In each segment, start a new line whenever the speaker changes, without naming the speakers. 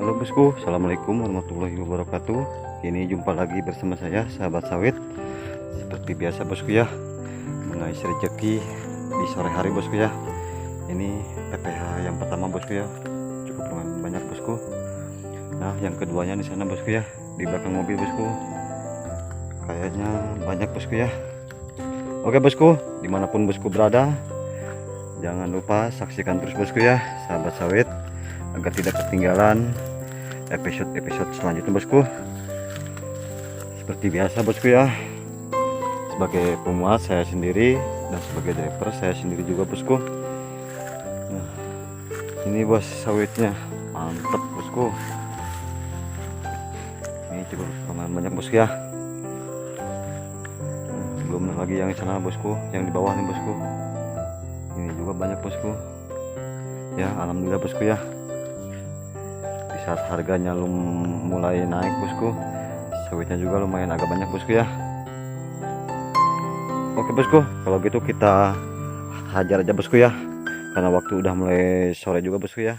Halo bosku, assalamualaikum warahmatullahi wabarakatuh. Ini jumpa lagi bersama saya sahabat sawit. Seperti biasa bosku ya, mengais rezeki di sore hari bosku ya. Ini PPH yang pertama bosku ya, cukup banyak bosku. Nah yang keduanya di sana bosku ya, di belakang mobil bosku. Kayaknya banyak bosku ya. Oke bosku, dimanapun bosku berada, jangan lupa saksikan terus bosku ya sahabat sawit, agar tidak ketinggalan episode selanjutnya bosku. Seperti biasa bosku ya, sebagai pemuat saya sendiri dan sebagai driver saya sendiri juga bosku. Nah, ini bos sawitnya mantep bosku, ini cukup lumayan banyak bosku ya. Belum lagi yang di sana bosku, yang di bawah nih bosku, ini juga banyak bosku ya. Alhamdulillah bosku ya, di saat harganya mulai naik bosku, sawitnya juga lumayan agak banyak bosku ya. Oke bosku, kalau gitu kita hajar aja bosku ya, karena waktu udah mulai sore juga bosku ya.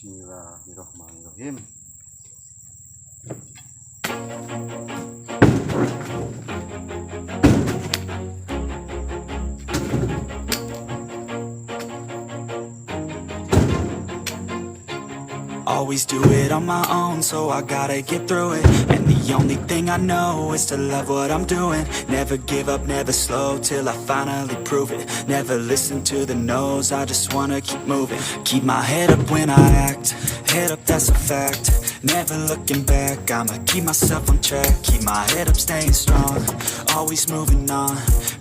Bismillahirrahmanirrahim.
Always do it on my own, so I gotta get through it. And the only thing I know is to love what I'm doing. Never give up, never slow, till I finally prove it. Never listen to the no's, I just wanna keep moving. Keep my head up when I act, head up that's a fact. Never looking back, I'ma keep myself on track. Keep my head up, staying strong, always moving on.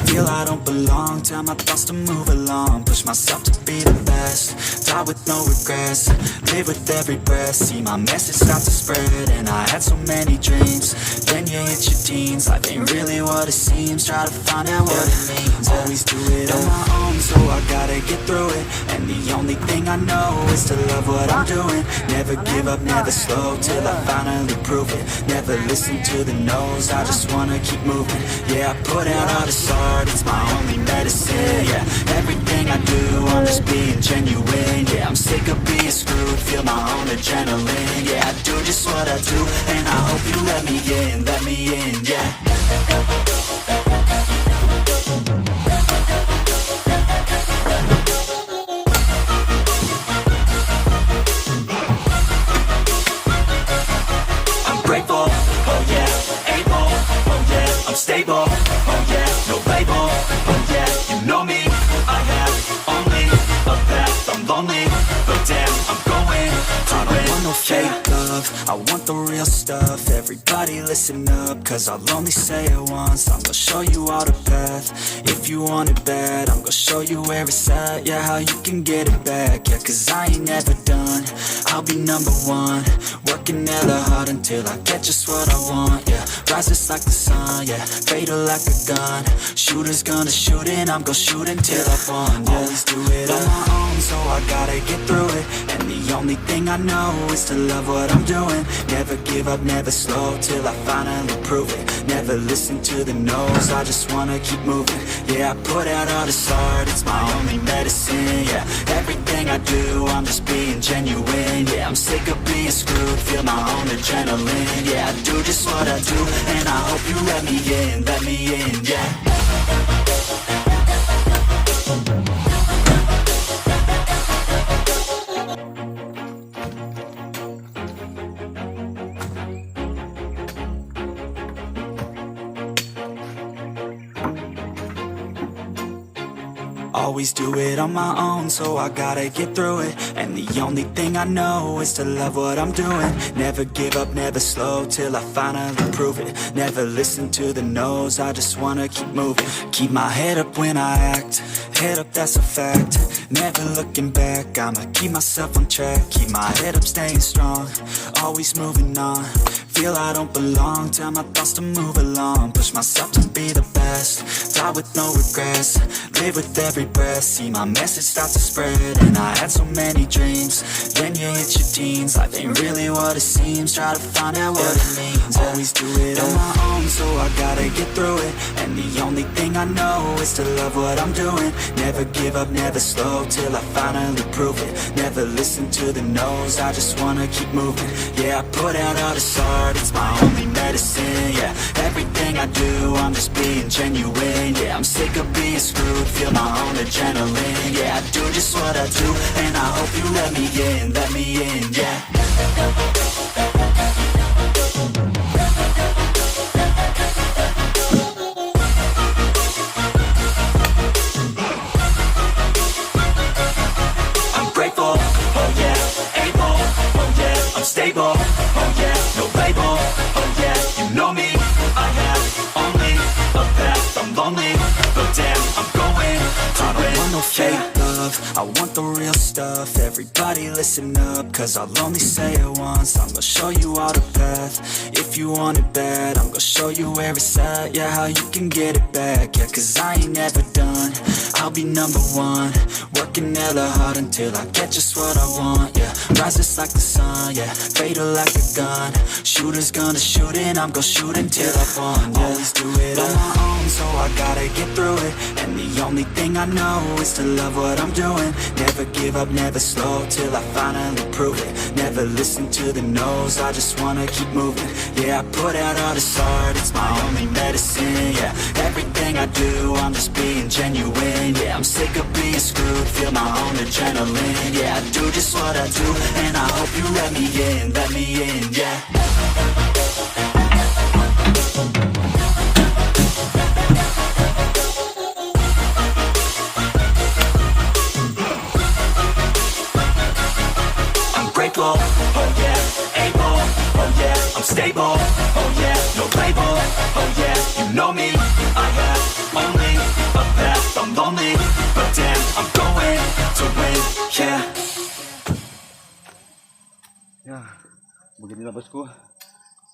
Feel I don't belong, tell my thoughts to move along. Push myself to be the best, die with no regrets. Live with every breath, see my message start to spread. And I had so many dreams, then you hit your teens. Life ain't really what it seems, try to find out what it means. Always do it on my own, so I gotta get through it. And the only thing I know is to love what I'm doing. Never give up, never slow, till I finally prove it. Never listen to the no's, I just wanna keep moving. Yeah, I put out all this art, it's my only medicine. Yeah, everything I do, I'm just being genuine. Yeah, I'm sick of being screwed, feel my own adrenaline. Yeah, I do just what I do, and I hope you let me in, yeah. Grateful, oh yeah, able, oh yeah, I'm stable, oh yeah, no label, oh yeah, you know me, I have only a path, I'm lonely, but damn, I'm going to I don't want no fake love, I want the real stuff. Everybody listen up, cause I'll only say it once. I'm gonna show you all the path, if you want it bad. I'm gonna show you where it's at, yeah, how you can get it back. Yeah, cause I ain't never done, I'll be number one. Working hella hard until I get just what I want, yeah. Rises like the sun, yeah, fatal like a gun. Shooter's gonna shoot and I'm gonna shoot until I won, yeah. Always do it on my own, so I gotta get through it. And the only thing I know is to love what I'm doing. Never give up, never slow, till I finally prove it. Never listen to the no's, I just wanna keep moving. Yeah, I put out all this art, it's my only medicine. Yeah, everything I do, I'm just being genuine. Yeah, I'm sick of being screwed, feel my own adrenaline. Yeah, I do just what I do, and I hope you let me in, yeah. Always do it on my own, so I gotta get through it. And the only thing I know is to love what I'm doing. Never give up, never slow, till I finally prove it. Never listen to the no's, I just wanna keep moving. Keep my head up when I act, head up, that's a fact. Never looking back, I'ma keep myself on track. Keep my head up, staying strong, always moving on. Feel I don't belong, tell my thoughts to move along. Push myself to be the best, die with no regrets. Live with every breath, see my message start to spread. And I had so many dreams, then you hit your teens. Life ain't really what it seems, try to find out what it means. Always do it on my own, so I gotta get through it. And the only thing I know is to love what I'm doing. Never give up, never slow, till I finally prove it. Never listen to the no's, I just wanna keep moving. Yeah, I put out all this art, it's my only medicine. Yeah, everything I do, I'm just being genuine. Yeah, I'm sick of being screwed, feel my own adrenaline. Yeah, I do just what I do, and I hope you let me in, yeah. I'm grateful, oh yeah, able, oh yeah, I'm stable, oh yeah, no label, oh yeah, you know me, I have only a path, I'm lonely, but damn, I'm going to win. I don't want no fake love, I want the real stuff. Everybody listen up, cause I'll only say it once. I'm gonna show you all the path, if you want it bad. I'm gonna show you where it's at, yeah, how you can get it back. Yeah, cause I ain't never done, I'll be number one. Working hella hard until I get just what I want, yeah. Rises like the sun, yeah, fatal like a gun. Shooters gonna shoot and I'm gonna shoot until I won, yeah. Always do it on my own, so I gotta get through it. And the only thing I know is to love what I'm doing. Never give up, never slow, till I finally prove it. Never listen to the no's, I just wanna keep moving. Yeah, I put out all this art, it's my only medicine. Yeah, everything I do, I'm just being genuine. Yeah, I'm sick of being screwed, feel my own adrenaline. Yeah, I do just what I do, and I hope you let me in, yeah. Grateful, oh yeah, able, oh yeah, I'm stable, oh yeah, no label, oh yeah, you know me, I have only a path, I'm lonely, but damn, I'm going to win, yeah.
Ya, beginilah bosku,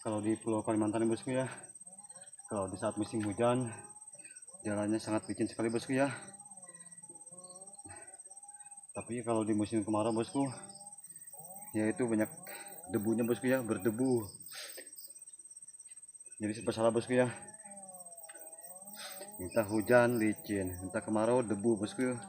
kalau di Pulau Kalimantan bosku ya, kalau di saat musim hujan, jalannya sangat licin sekali bosku ya. Tapi kalau di musim kemarau bosku, yaitu banyak debunya bosku ya, berdebu. Jadi serba salah bosku ya. Entah hujan licin, entah kemarau debu bosku.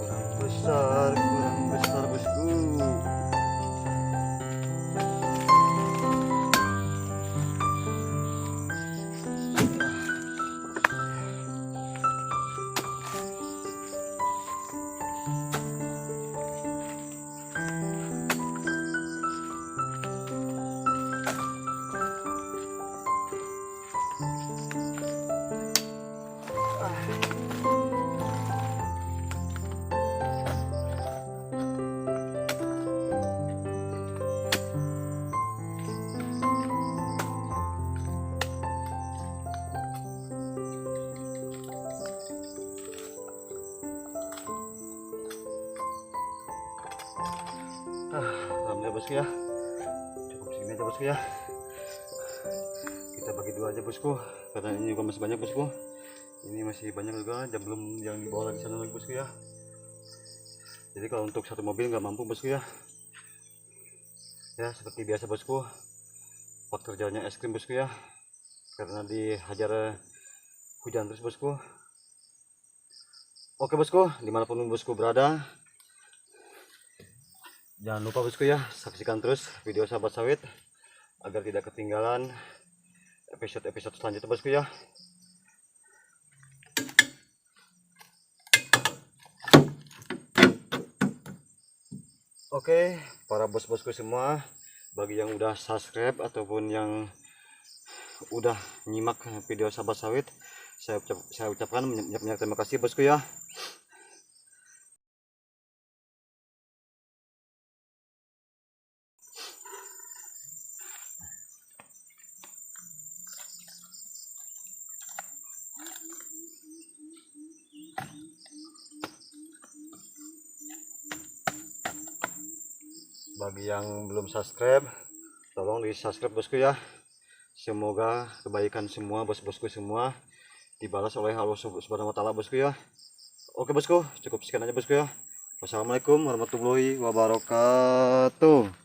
Kurang besar bosku. Alhamdulillah bosku ya, cukup segini aja bosku ya. bagi dua aja bosku, karena ini juga masih banyak bosku. Ini masih banyak juga, jam belum yang di bawah lagi sana lagi bosku ya. Jadi kalau untuk satu mobil nggak mampu bosku ya. Ya seperti biasa bosku, faktor jalannya es krim bosku ya, karena dihajar hujan terus bosku. Oke bosku, dimanapun bosku berada, jangan lupa bosku ya, saksikan terus video sahabat sawit agar tidak ketinggalan episode-episode selanjutnya bosku ya. Oke, para bos-bosku semua, bagi yang udah subscribe ataupun yang udah nyimak video sahabat sawit, saya ucapkan banyak terima kasih bosku ya. Bagi yang belum subscribe, tolong di subscribe bosku ya. Semoga kebaikan semua bos-bosku semua dibalas oleh Allah Subhanahu wa taala bosku ya. Oke bosku, cukup sekian aja bosku ya. Wassalamualaikum warahmatullahi wabarakatuh.